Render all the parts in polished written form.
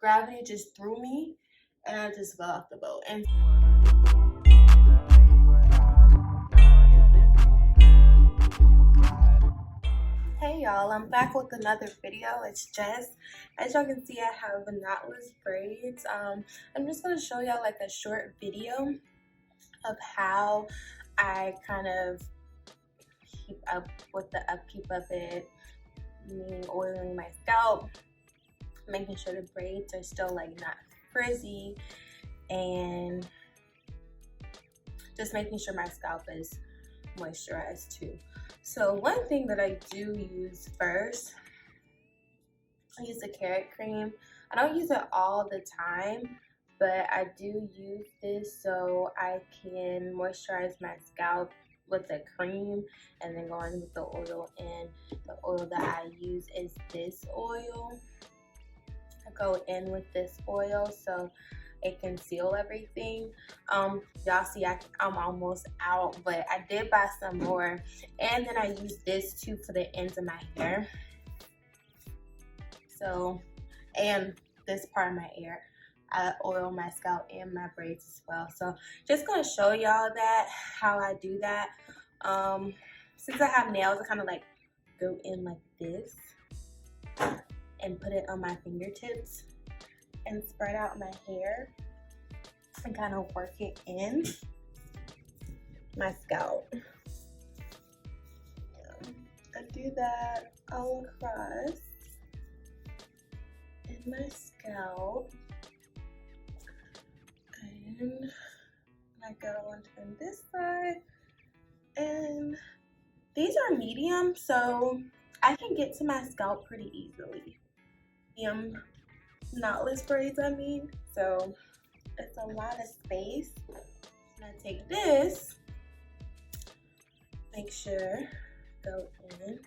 gravity just threw me and I just fell off the boat. And hey y'all, I'm back with another video. It's Jess. As y'all can see, I have knotless braids. I'm just gonna show y'all like a short video of how I kind of keep up with the upkeep of it, meaning oiling my scalp, making sure the braids are still like not frizzy, and just making sure my scalp is moisturized too. So one thing that I do use first, I use a carrot cream. I don't use it all the time, but I do use this so I can moisturize my scalp with the cream and then go in with the oil. And the oil that I use is this oil. I go in with this oil so it can seal everything. Y'all see I'm almost out, but I did buy some more. And then I use this too for the ends of my hair. So, and this part of my hair, I oil my scalp and my braids as well. So just gonna show y'all that, how I do that. Since I have nails, I kind of like go in like this and put it on my fingertips and spread out my hair and kind of work it in my scalp. I do that all across in my scalp, and I go on to this side, and these are medium, so I can get to my scalp pretty easily. Knotless braids, I mean, so it's a lot of space. And I take this, make sure, go in.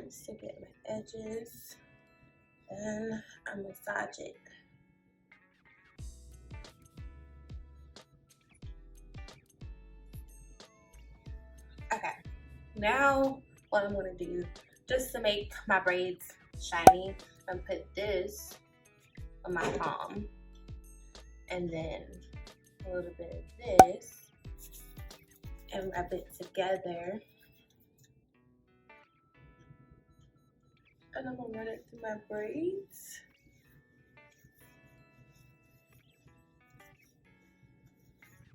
Stick it at my edges, and I massage it. Okay, now what I'm gonna do, just to make my braids shiny, I'm gonna put this on my palm, and then a little bit of this, and rub it together. And I'm gonna run it through my braids.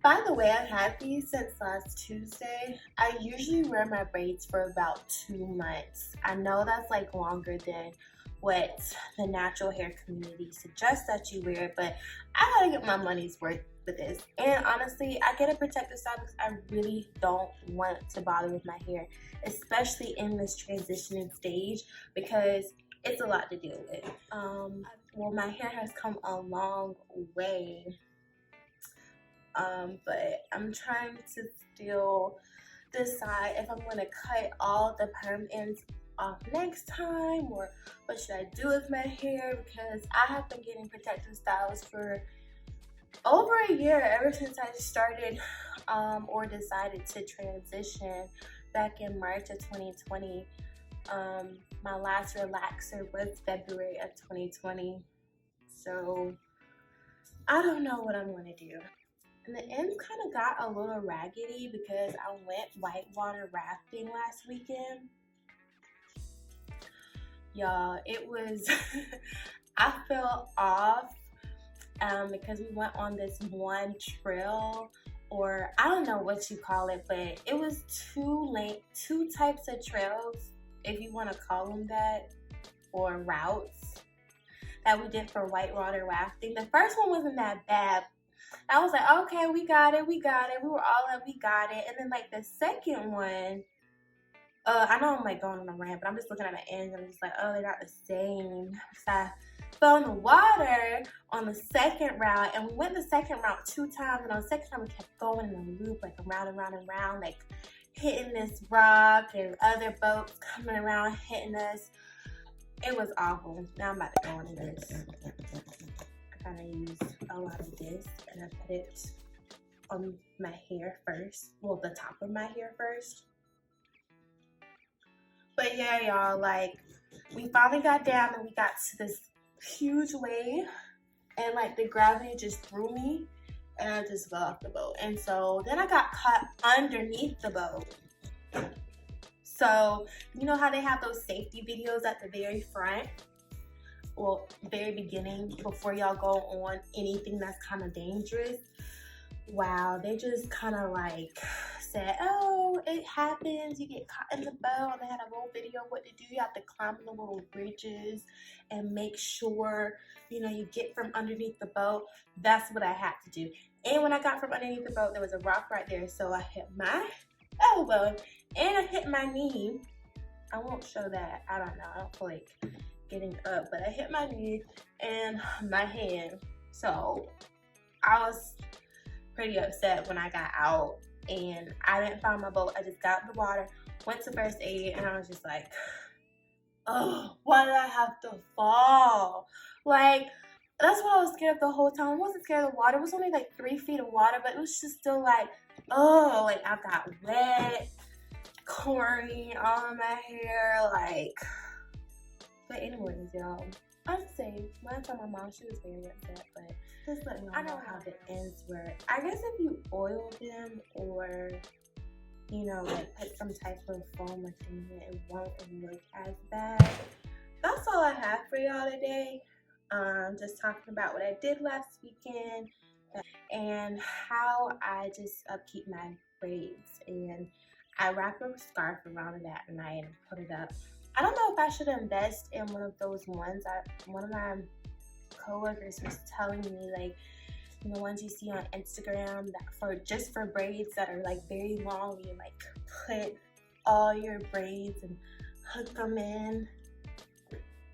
By the way, I've had these since last Tuesday. I usually wear my braids for about 2 months. I know that's like longer than what the natural hair community suggests that you wear, but I gotta get my money's worth with this. And honestly, I get a protective style because I really don't want to bother with my hair, especially in this transitioning stage, because it's a lot to deal with. Well, my hair has come a long way, but I'm trying to still decide if I'm going to cut all the perm ends off next time, or what should I do with my hair, because I have been getting protective styles for over a year, ever since I started or decided to transition back in March of 2020. My last relaxer was February of 2020, so I don't know what I'm going to do. And the ends kind of got a little raggedy because I went whitewater rafting last weekend. Y'all, it was, I fell off because we went on this one trail, or I don't know what you call it, but it was two types of trails, if you want to call them that, or routes that we did for whitewater rafting. The first one wasn't that bad. I was like, okay, we got it. We were all up, we got it. And then like the second one, I know I'm like going on a rant, but I'm just looking at the ends and I'm just like, oh, they're not the same. So I fell in the water on the second route, and we went the second route 2 times, and on the second time we kept going in a loop, like around and round and round, like hitting this rock and other boats coming around hitting us. It was awful. Now I'm about to go on this. I kind of used a lot of this and I put it on my hair first. Well, the top of my hair first. But yeah, y'all, like, we finally got down and we got to this huge wave. And like the gravity just threw me and I just fell off the boat. And so then I got caught underneath the boat. So, you know how they have those safety videos at the very front? Well, very beginning, before y'all go on anything that's kind of dangerous. Wow, they just kind of like said, oh, it happens, you get caught in the boat. They had a whole video of what to do. You have to climb the little bridges and make sure, you know, you get from underneath the boat. That's what I had to do. And when I got from underneath the boat, there was a rock right there. So I hit my elbow and I hit my knee. I won't show that. I don't know. I don't feel like getting up, but I hit my knee and my hand. So I was pretty upset when I got out and I didn't find my boat. I just got in the water, went to first aid, and I was just like, oh, why did I have to fall? Like, that's what I was scared of the whole time. I wasn't scared of the water. It was only like 3 feet of water, but it was just still like, oh, like I got wet, corny on my hair, like. But anyways, y'all, I'd say when I told my mom, she was very upset, but just letting y'all know how the ends were. I guess if you oil them or, you know, like put some type of foam or thing in it, it won't look as bad. That's all I have for y'all today. Just talking about what I did last weekend and how I just upkeep my braids. And I wrap a scarf around it at night and put it up. I don't know if I should invest in one of those ones. One of my coworkers was telling me, like, the ones you see on Instagram that for braids that are like very long, you like put all your braids and hook them in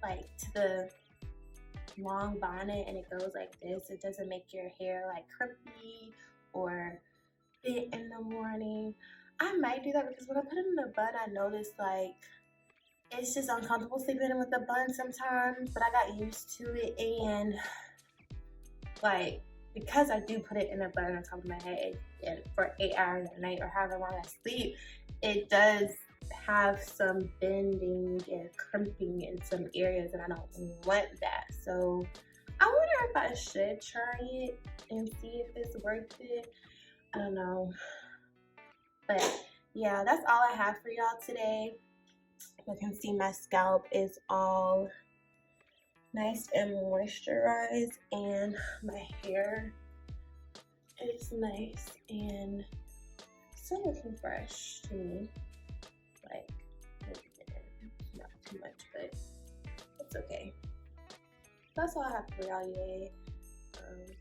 like to the long bonnet and it goes like this. It doesn't make your hair like crimpy or fit in the morning. I might do that because when I put it in a bun, I noticed like it's just uncomfortable sleeping in with a bun sometimes, but I got used to it. And like, because I do put it in a bun on top of my head and for 8 hours at night or however long I sleep, it does have some bending and crimping in some areas and I don't want that. So I wonder if I should try it and see if it's worth it. I don't know. But yeah, that's all I have for y'all today. You can see my scalp is all nice and moisturized and my hair is nice and still looking fresh to me. Like, not too much, but it's okay. That's all I have for y'all today.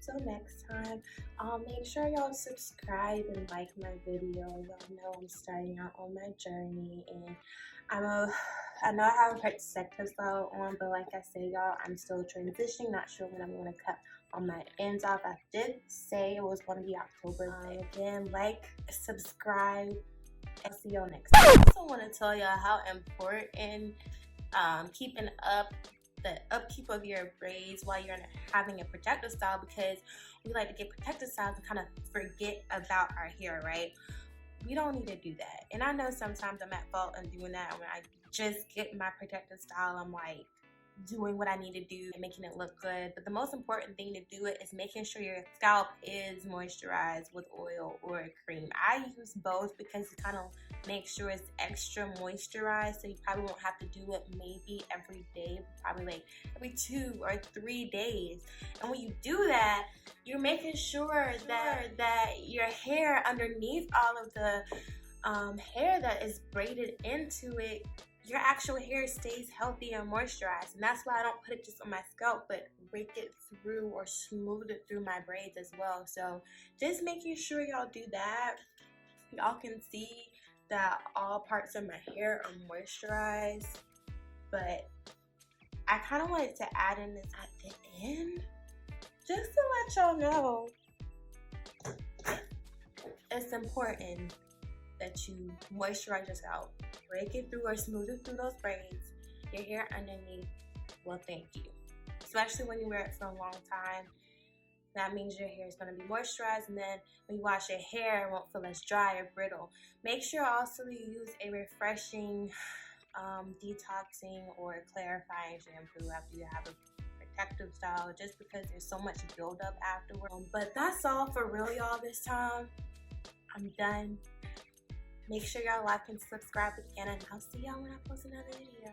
Till next time, make sure y'all subscribe and like my video. Y'all know I'm starting out on my journey, and I know I have a protective style on, but like I said, y'all, I'm still transitioning. Not sure when I'm going to cut on my ends off. I did say it was going to be October. Again, like, subscribe, and see y'all next time. I also want to tell y'all how important keeping up the upkeep of your braids while you're having a protective style, because we like to get protective styles and kind of forget about our hair, right? We don't need to do that. And I know sometimes I'm at fault in doing that. When I just get my protective style, I'm like doing what I need to do and making it look good. But the most important thing to do it is making sure your scalp is moisturized with oil or a cream. I use both because it kind of makes sure it's extra moisturized, so you probably won't have to do it maybe every day, probably like every 2 or 3 days. And when you do that, you're making sure that your hair underneath all of the hair that is braided into it, your actual hair stays healthy and moisturized. And that's why I don't put it just on my scalp, but rake it through or smooth it through my braids as well. So just making sure y'all do that. Y'all can see that all parts of my hair are moisturized, but I kind of wanted to add in this at the end just to let y'all know it's important that you moisturize your scalp, rake it through or smooth it through those braids, your hair underneath will thank you. Especially when you wear it for a long time. That means your hair is going to be moisturized, and then when you wash your hair, it won't feel as dry or brittle. Make sure also you use a refreshing, detoxing or clarifying shampoo after you have a protective style, just because there's so much buildup afterward. But that's all for real, y'all, this time. I'm done. Make sure y'all like and subscribe again, and I'll see y'all when I post another video.